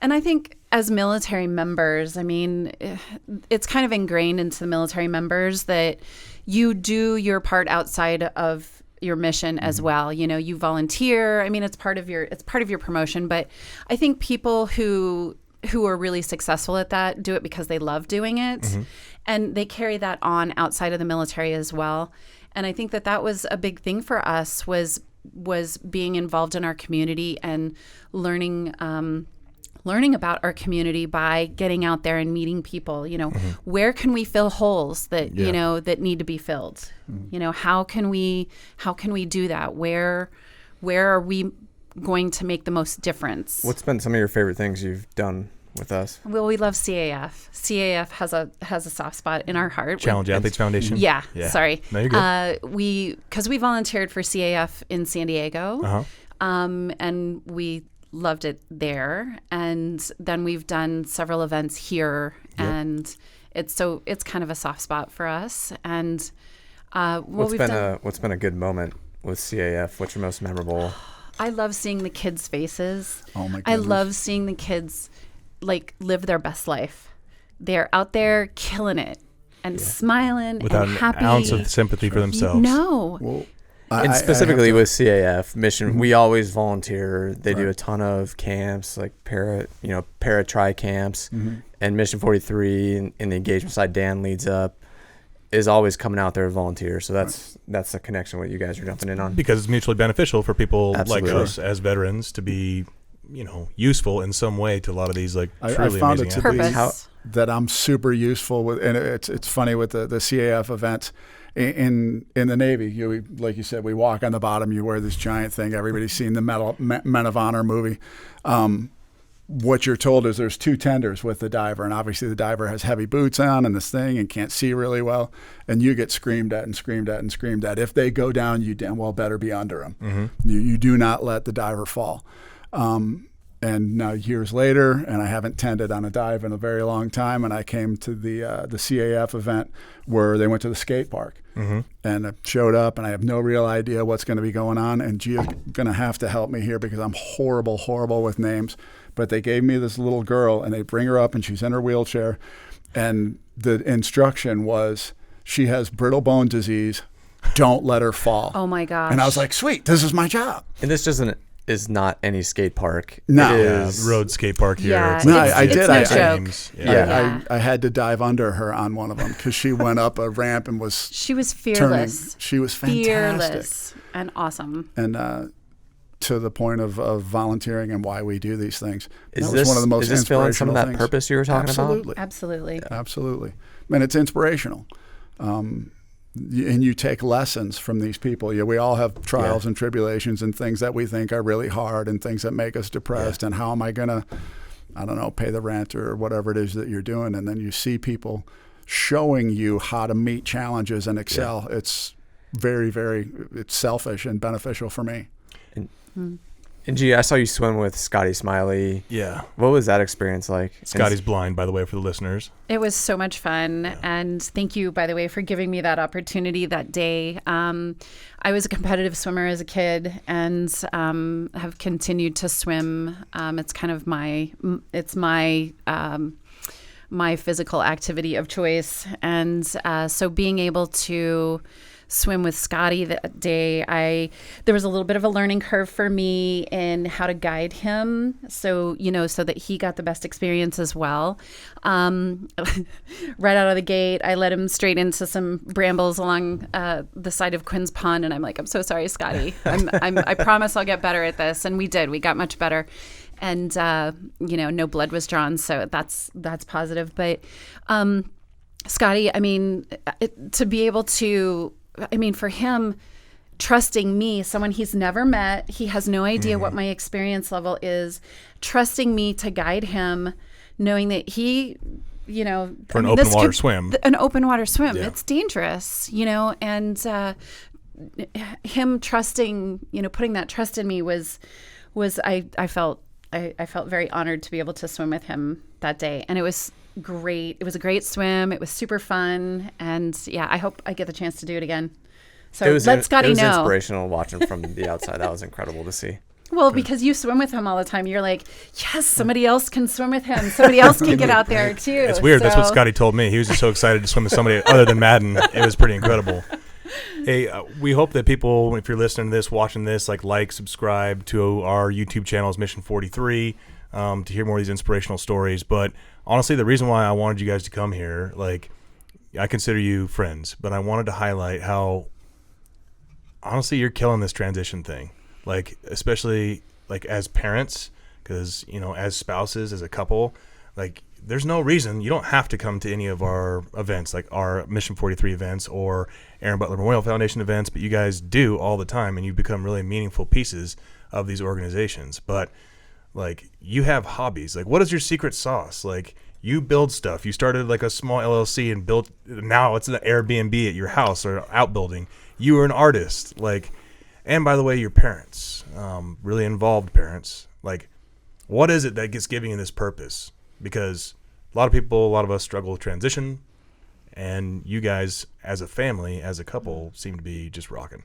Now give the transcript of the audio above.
And I think as military members, I mean, it's kind of ingrained into the military members that you do your part outside of your mission as well. You know, you volunteer. I mean, it's part of your promotion. But I think people who are really successful at that do it because they love doing it, and they carry that on outside of the military as well. And I think that was a big thing for us was being involved in our community and learning about our community by getting out there and meeting people. You know, where can we fill holes that you know that need to be filled? You know, how can we do that? Where are we going to make the most difference? What's been some of your favorite things you've done with us? Well, we love CAF. CAF has a soft spot in our heart. Challenge Athletes Foundation. Yeah. Sorry. No, you're good. Because we volunteered for CAF in San Diego, and we loved it there. And then we've done several events here, and it's kind of a soft spot for us. And what's been a good moment with CAF? What's your most memorable? I love seeing the kids' faces. Oh my goodness. I love seeing the kids like live their best life. They're out there killing it and smiling without and happy. an ounce of sympathy for themselves. No. Well, and specifically with CAF mission, we always volunteer. They do a ton of camps, like para-tri camps, and Mission 43 in the engagement side Dan leads up is always coming out there to volunteer. So that's the connection what you guys are jumping in on. Because it's mutually beneficial for people like us as veterans to be, useful in some way to a lot of these truly I found amazing it to athletes. be that I'm super useful with, and it's funny with the CAF events in the Navy. Like you said, we walk on the bottom. You wear this giant thing. Everybody's seen the Men of Honor movie. What you're told is there's two tenders with the diver, and obviously the diver has heavy boots on and this thing and can't see really well, and you get screamed at and screamed at and screamed at. If they go down, you damn well better be under them. You do not let the diver fall. And now years later, and I haven't tended on a dive in a very long time, and I came to the CAF event where they went to the skate park, and I showed up, and I have no real idea what's going to be going on, and Gia's going to have to help me here because I'm horrible with names. But they gave me this little girl, and they bring her up, and she's in her wheelchair, and the instruction was, she has brittle bone disease, don't let her fall. Oh my gosh. And I was like, sweet, this is my job. And this is not any skate park. No. It is road skate park here. Yeah, No, I did. It's no joke. I had to dive under her on one of them because she went up a ramp and she was fearless. She was fantastic. Fearless and awesome. And to the point of volunteering and why we do these things. Is was one of the most this filling some of that things. purpose you were talking about? Absolutely. Absolutely. And it's inspirational. And you take lessons from these people. We all have trials and tribulations and things that we think are really hard and things that make us depressed. And how am I going to, pay the rent or whatever it is that you're doing? And then you see people showing you how to meet challenges and excel. It's very, very, it's selfish and beneficial for me. And Gia, I saw you swim with Scotty Smiley. Yeah. What was that experience like? Scotty's blind, by the way, for the listeners. It was so much fun. Yeah. And thank you, by the way, for giving me that opportunity that day. I was a competitive swimmer as a kid and have continued to swim. It's kind of my physical activity of choice. And so being able to swim with Scotty that day, there was a little bit of a learning curve for me in how to guide him, so that he got the best experience as well. Right out of the gate, I led him straight into some brambles along the side of Quinn's Pond, and I'm like, I'm so sorry, Scotty. I promise I'll get better at this, and we did. We got much better, and no blood was drawn, so that's positive. But Scotty, to be able to. For him, trusting me, someone he's never met, he has no idea what my experience level is, trusting me to guide him, knowing that he, for an open water swim. An open water swim, it's dangerous, and him trusting, putting that trust in me was I felt very honored to be able to swim with him that day, and it was great. It was a great swim. It was super fun, and I hope I get the chance to do it again. So let Scotty know. It was inspirational watching from the outside. That was incredible to see. Well, because you swim with him all the time. You're like, yes, somebody else can swim with him. Somebody else can get out there too. It's weird. That's what Scotty told me. He was just so excited to swim with somebody other than Madden. It was pretty incredible. Hey, we hope that people, if you're listening to this, watching this, like, subscribe to our YouTube channel, is Mission 43, to hear more of these inspirational stories. But honestly, the reason why I wanted you guys to come here, like, I consider you friends, but I wanted to highlight how, honestly, you're killing this transition thing. Like, especially, like, as parents, because, you know, as spouses, as a couple, like, there's no reason you don't have to come to any of our events, like our Mission 43 events or Aaron Butler Memorial Foundation events, but you guys do all the time, and you become really meaningful pieces of these organizations. But, like, you have hobbies. Like, what is your secret sauce? Like, you build stuff. You started, like, a small LLC and built, now it's an Airbnb at your house or outbuilding. You are an artist. Like, and by the way, your parents, really involved parents. Like, what is it that gets giving you this purpose? Because a lot of us struggle with transition, and you guys, as a family, as a couple, seem to be just rocking.